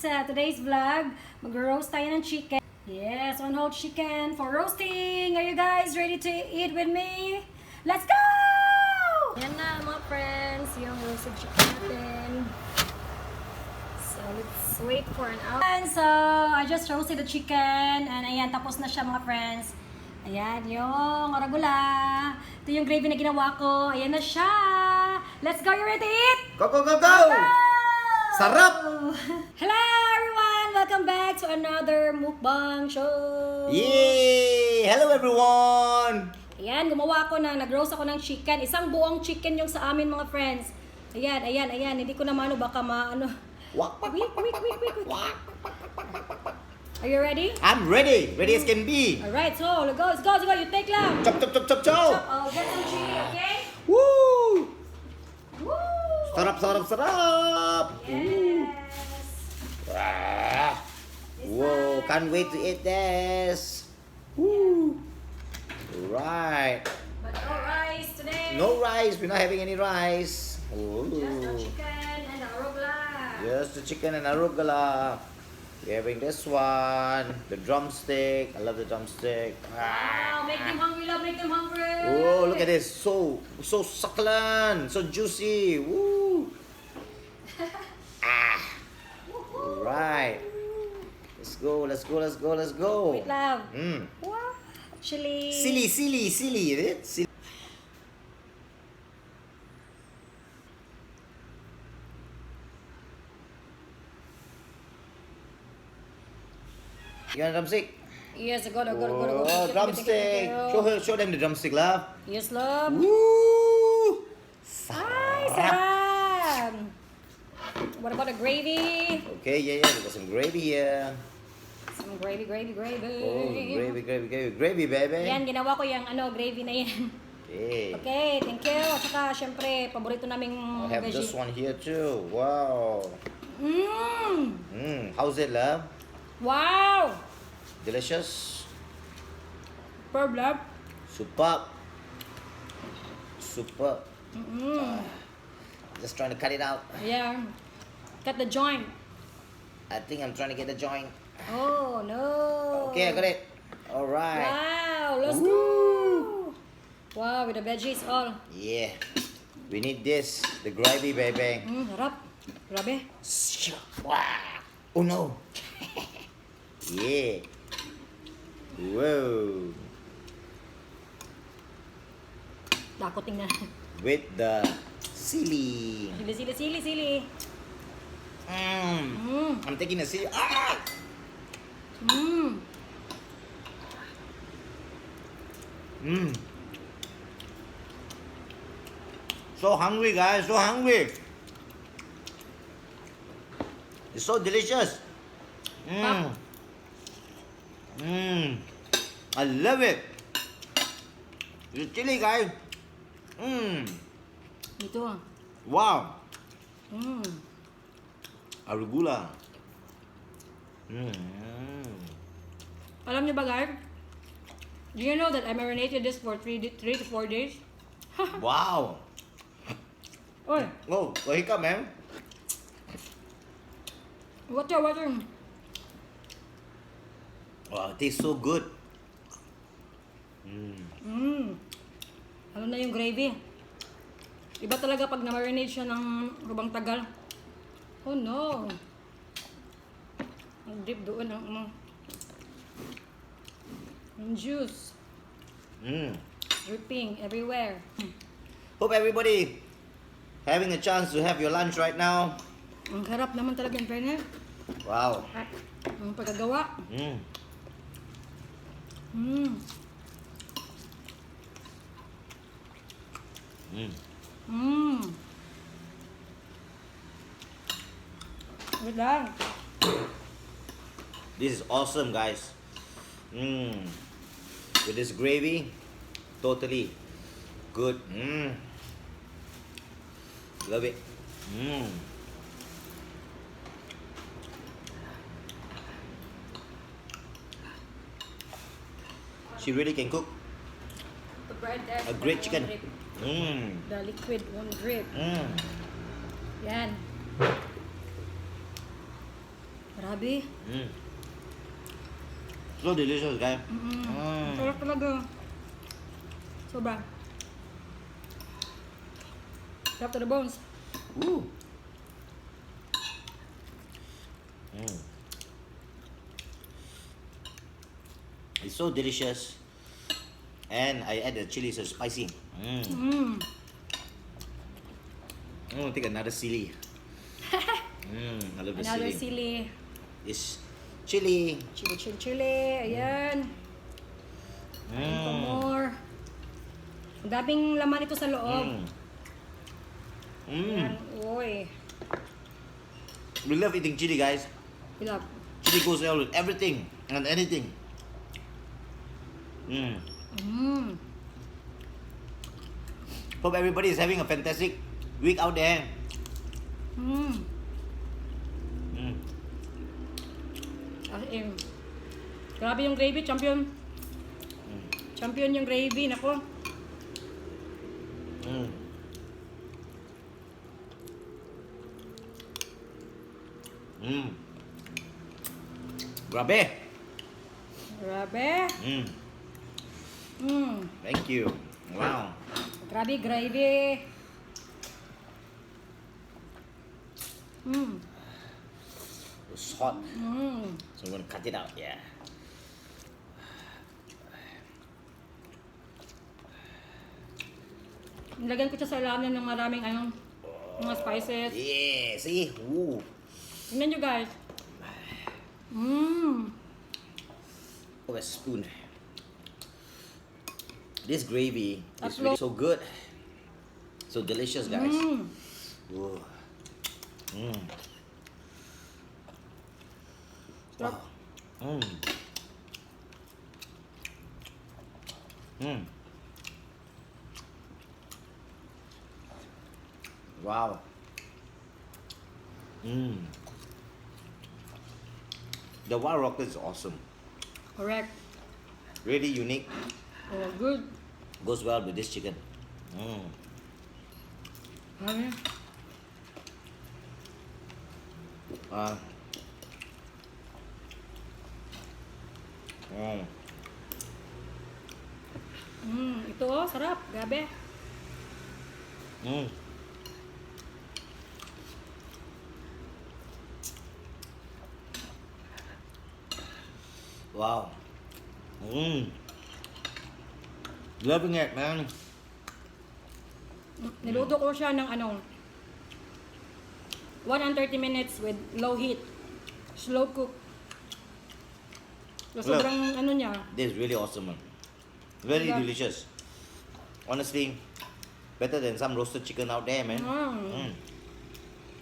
today's vlog, mag-roast tayo ng chicken. Yes, one whole chicken for roasting. Are you guys ready to eat with me? Let's go! Yan na mga friends, yung roasted chicken natin. So let's wait for an hour. And so I just roasted the chicken and ayan, tapos na siya mga friends. Ayan yung arugula. Ito yung gravy na ginawa ko. Ayan na siya. Let's go, you ready to eat? Go, go, go, go! Sarap! Hello everyone! Welcome back to another mukbang show! Yay! Hello everyone! Ayan, gumawa ako nag-roast ako ng chicken. Isang buong chicken yung sa amin mga friends. Ayan, ayan, ayan. Hindi ko na maano, baka maano. Wak, wak, Wait, wait, wait, wait, wait. Are you ready? I'm ready! Ready as can be! Alright, so let's go, let's go, let's go. You take lang. Chop, chop, chop, chop, chop! Chop, oh, get some chili, okay? Woo! Woo! Sarap, sarap, sarap! Yes. Ah. Whoa, can't wait to eat this! Woo! Right. But no rice today. No rice, we're not having any rice. Ooh. Just the chicken and the arugula. Just the chicken and arugula. We're having this one, the drumstick. I love the drumstick. Wow, make them hungry, love, make them hungry. Oh, look at this. So succulent, so juicy. Woo. Ah. Right. Let's go, let's go, let's go, let's go. Wait, love. Mm. Wow. Chili. Silly, silly, silly. Is it? Silly. You want a drumstick? Yes, go. Oh, drumstick. Show them the drumstick, love. Yes, love. Woo! Ay, sarap. What about the gravy? Okay, yeah, we got some gravy here. Some gravy. Oh, gravy, baby. Yan, ginawa ko yung gravy na yan. Okay. Okay, thank you. At saka, syempre, paborito naming I have this one here too. Wow. How's it, love? Wow! Delicious? Superb, love. Superb. Superb. Just trying to cut it out. Yeah. Cut the joint. I think I'm trying to get the joint. Oh, no. Okay, I got it. All right. Wow, let's Woo. go. Wow, with the veggies all. Yeah. We need this. The gravy, baby. Harap. Grabe. Wow. Oh no. Yeah. Whoa. Dako tingnan. With the silly. Sili. I'm taking the silly. Ah! So hungry, guys. So hungry. It's so delicious. I love it. The chili, guys. Ito. Wow. Arugula. Alam niyo ba, guys? Do you know that I marinated this for 3 to 4 days? Wow. Oy, Oh, wake up, man. water. Wow, it tastes so good. Ano na yung gravy? Iba talaga pag na-marinate siya ng rubang tagal. Oh no. Ang deep doon ang juice. Dripping everywhere. Hope everybody having a chance to have your lunch right now. Ang harap naman talaga yung trainer. Wow. Ang pagkagawa. Wait lang. This is awesome, guys. With this gravy, totally good. Love it. She really can cook. The bread there. A great chicken. The liquid won't drip. Yan. Grabe. So delicious, guys. Sarap talaga. Sobra. Sarap to the bones. Ooh. It's so delicious. And I add the chili, so spicy. I'm gonna take another chili. I love the Another chili. sili. It's chili. Chili. Ayan. Ayan pa more. Ang daming laman ito sa loob. Ayan. Uy. We love eating chili, guys. Hilap. Chili goes well with everything and anything. Hope everybody is having a fantastic week out there. As in. Grabe yung gravy, champion. Champion yung gravy, nako. Grabe. Grabe. Thank you. Wow. Grabe, gravy. It's hot. So I'm gonna cut it out. Yeah. Nilagyan ko siya sa ilalim ng maraming mga spices. Yeah. See. Ooh. Tingnan nyo guys. Oh, a spoon. This gravy is That's really so good. So delicious, guys. Ooh. Wow. Wow. The wild rocket is awesome. Correct. Really unique. Oh, good. Goes well with this chicken. Ano? Ito oh, sarap. Grabe. Wow. Loving it, man. Niluto ko siya ng 130 minutes with low heat. Slow cook. So, sobrang niya. This is really awesome, man. Very Yeah. delicious. Honestly, better than some roasted chicken out there, man.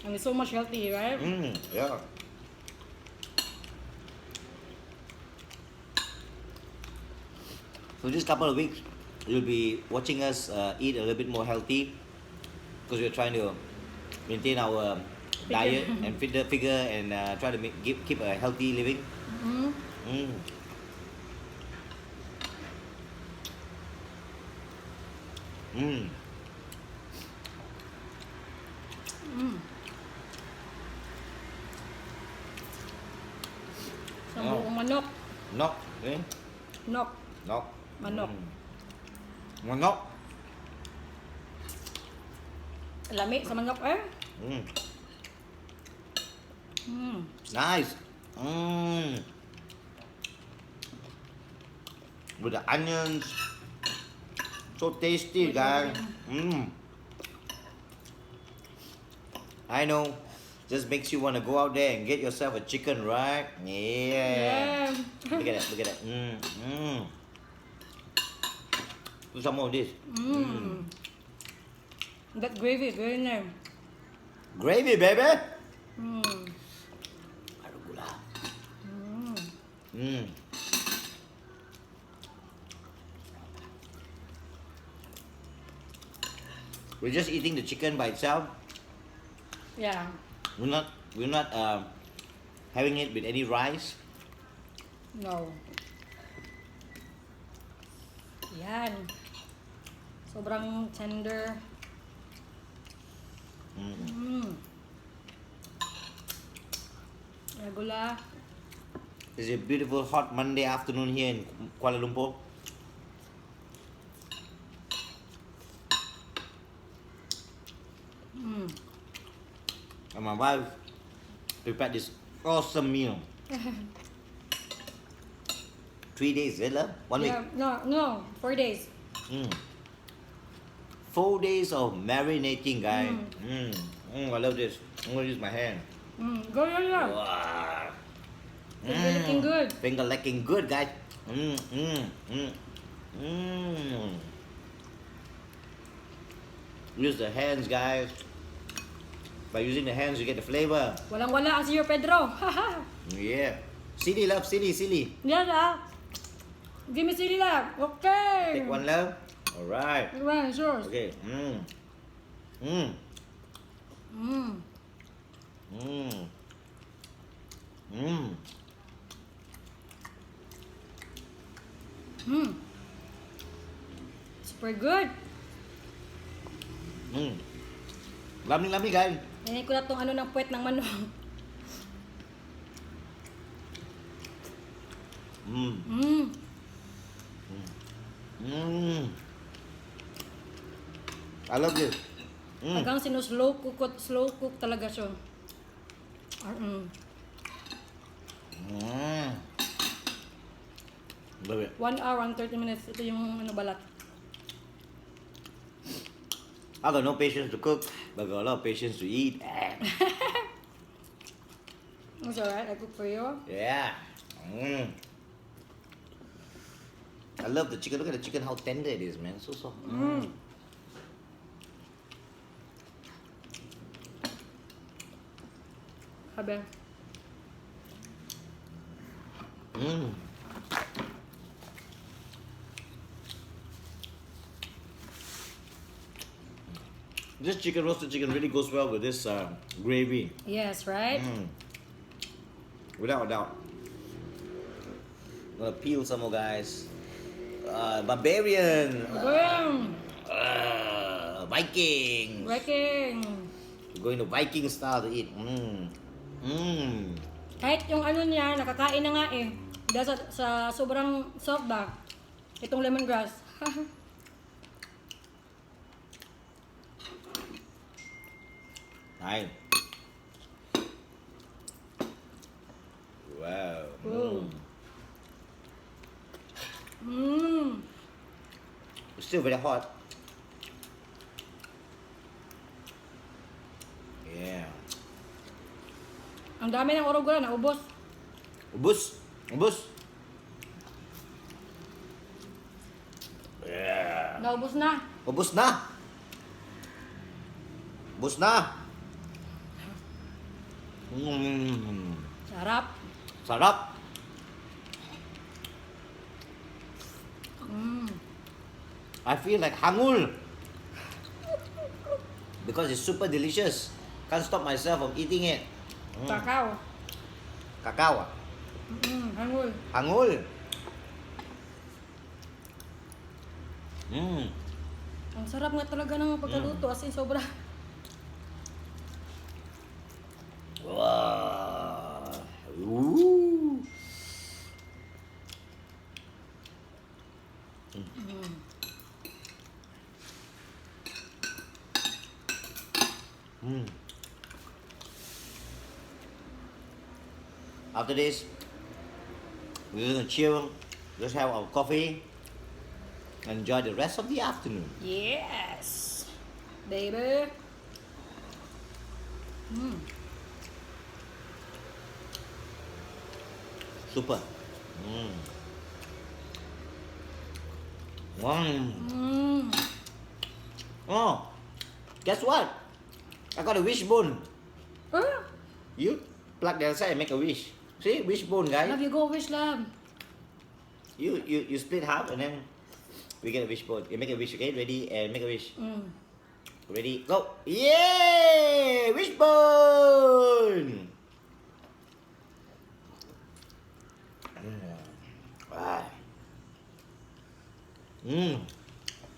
And it's so much healthy, right? Yeah. So this couple of weeks, you'll be watching us eat a little bit more healthy because we're trying to maintain our diet and figure and try to keep a healthy living. Sa buong manok. Nok, eh? Nok. Nok. Manok. Manok. Lami sa manok eh. Nice. With the onions. So tasty, guys. I know. Just makes you want to go out there and get yourself a chicken, right? Yeah. Look at that. Look at that. Do some more of this. That gravy, very nice. Gravy, baby. Arugula. We're just eating the chicken by itself. Yeah. We're not having it with any rice. No. Yan. Sobrang tender. Gula. It's a beautiful hot Monday afternoon here in Kuala Lumpur. And my wife prepared this awesome meal. 3 days, right, love? 1 week. Yeah, no, 4 days. 4 days of marinating, guys. I love this. I'm gonna use my hand. Go, yeah. Wow. Finger looking good. Finger looking good, guys. Use the hands, guys. By using the hands, you get the flavor. Walang-wala ang Sir Pedro. Yeah. Silly, love. Silly, silly. Yes, Give me silly lang. Okay. Take one, love. All right. Right, sure. Okay. Super good. Lami-lami, guys. Nanay ko na tong ano ng puwet ng manok. I love this. Hanggang slow cook talaga siya. Love it. 1 hour and 30 minutes. Ito yung ano balat. I got no patience to cook, but I got a lot of patience to eat. It's alright, I cook for you. Yeah. I love the chicken. Look at the chicken, how tender it is, man. So soft. Sabi. This chicken, roasted chicken, really goes well with this gravy. Yes, right? Without a doubt. I'm gonna peel some more, guys. Barbarian. Boom! Viking. Breaking! We're going to Viking style to eat. Kahit yung ano niya, nakakain na nga eh. Dahil sa sobrang soft ba, itong lemongrass. Nice. Wow. It's still very hot. Yeah. Ang dami ng orogura, naubos. Ubus. Ubus. Yeah. Naubos na. Ubus na. Ubus na. Sarap. Sarap. I feel like hangul. Because it's super delicious. Can't stop myself from eating it. Kakao. Kakao. Hangul. Hangul. Ang sarap nga talaga ng pagkaluto. As in, sobra. Wow. Ooh. After this, we're gonna chill, just have our coffee, and enjoy the rest of the afternoon. Yes! Baby. Super. Oh, guess what? I got a wishbone. Ah! You plug the other side and make a wish. See, wishbone, guys. Love you, go wish, love. You split half and then we get a wishbone. You make a wish, okay? Ready and make a wish. Ready, go. Yay! Wishbone!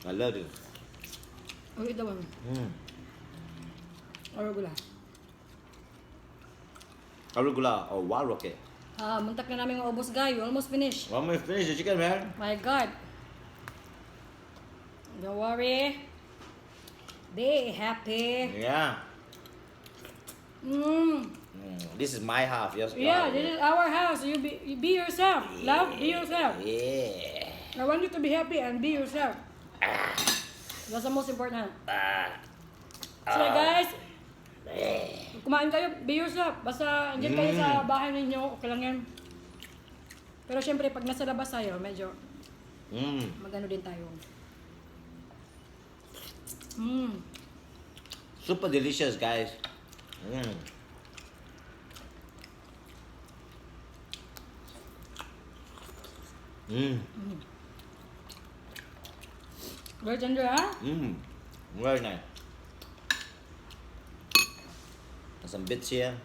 I love it. Oh, ito one. Orogula. arugula or wild rocket. Muntak na namin maubos, guys. We almost finished. Well, I'm gonna finish the chicken, man. My God. Don't worry. Be happy. Yeah. This is my half. Yes. Yeah, this is our house. You be yourself. Love, be yourself. Yeah. I want you to be happy and be yourself. That's the most important. So guys, kumain kayo, be yourself. Basta andyan kayo sa bahay ninyo, okay lang yan. Pero syempre, pag nasa labas tayo, medyo magano din tayo. Super delicious, guys. Very tender, ha? Very nice. Some bits here.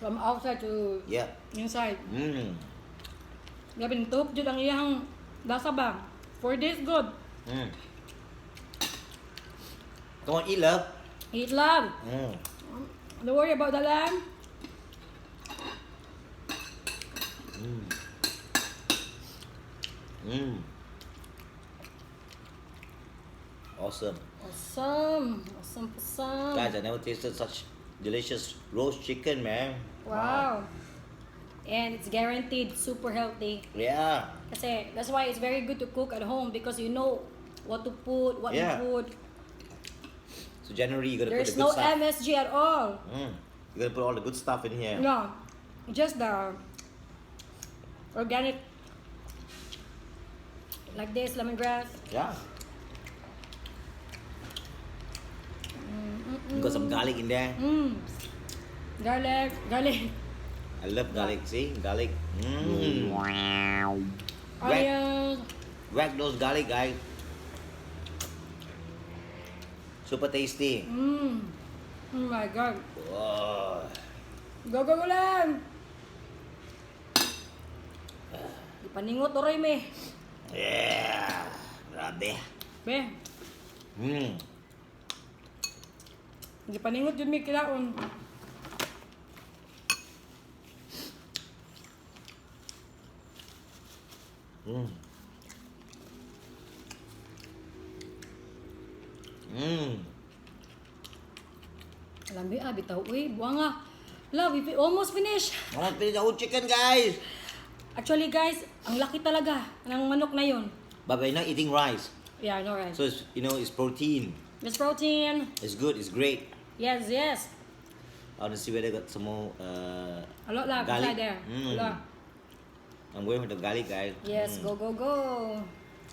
From outside to inside. Gabi nitup jud ang iyang lasa ba? 4 days good. Come on, eat, love. Eat love. Don't worry about the lamb. Awesome. Awesome. Guys, I never tasted such delicious roast chicken, man. Wow. And it's guaranteed super healthy. Yeah. Kasi that's why it's very good to cook at home because you know what to put, what you put. So generally, you gotta put the There's good no stuff. MSG at all. You gotta put all the good stuff in here. No, just the organic, like this lemongrass. Yeah. You got some garlic in there. Garlic. I love garlic. See, garlic. Onions. Whack those garlic, guys. Super tasty. Oh my God. Oh. Go lang. Ipaningot oray me. Yeah. Grabe. Be. Ipaningot yun may kilaon. Alam mo, bitaw. Uy, buwang nga. Love, we almost finished. Almost finished the whole chicken, guys. Actually, guys, ang laki talaga ng manok na yun. But we're not eating rice. Yeah, I know, right? So, it's, it's protein. It's protein. It's good. It's great. Yes. I want to see whether I got some more A lot love garlic. inside there. A lot. I'm going for the garlic, guys. Yes, go.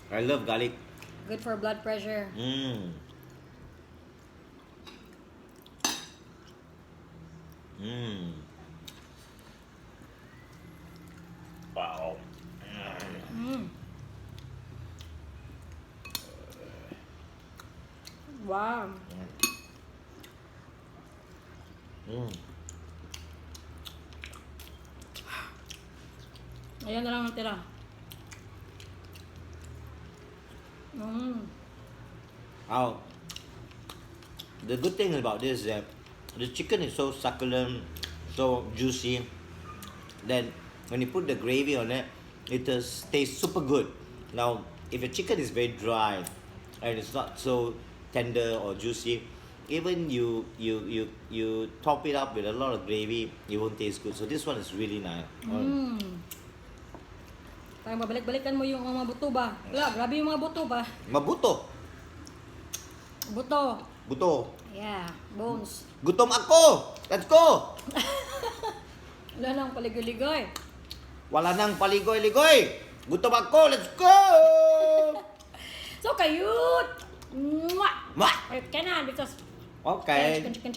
I love garlic. Good for blood pressure. Wow. Wow. Ayan na lang ang tira. Oh. The good thing about this is that the chicken is so succulent, so juicy, that when you put the gravy on it, it tastes super good. Now, if your chicken is very dry and it's not so tender or juicy, even you top it up with a lot of gravy, it won't taste good. So this one is really nice. Parang babalik-balikan mo yung mga buto ba? Wala, grabe yung mga buto ba? Mabuto. Buto. Buto. Yeah, bones. Gutom ako! Let's go! Wala nang paligoy-ligoy. Wala nang paligoy-ligoy! Gutom ako! Let's go! So cute! Mwah! Mwah! Wait ka na because Okay. chicken.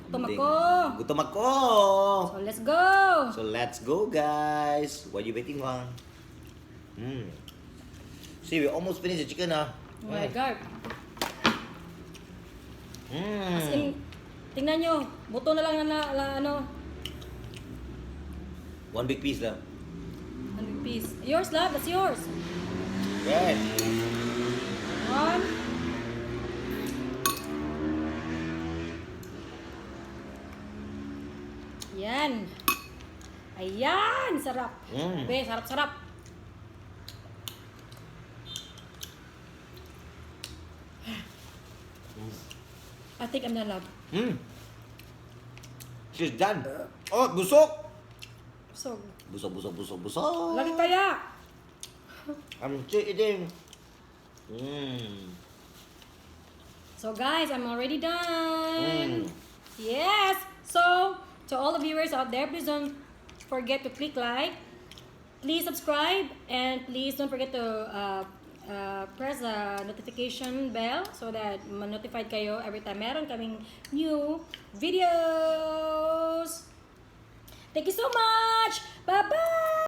Gutom ako. Gutom ako! So let's go! So let's go, guys. What are you waiting for? See, we almost finished the chicken, Oh my God. As in, tingnan nyo, buto na lang na ano. One big piece lang. 100 piece. Yours, love. That's yours. Okay. One. Yan. Ayan, sarap. Be, sarap-sarap. I think I'm not love. She's done. Oh, busok. So, Busok. lagi kaya. I'm still eating. So guys, I'm already done. Yes. So, to all the viewers out there, please don't forget to click like, please subscribe, and please don't forget to press the notification bell so that ma-notified kayo every time meron kaming new videos. Thank you so much. Bye-bye.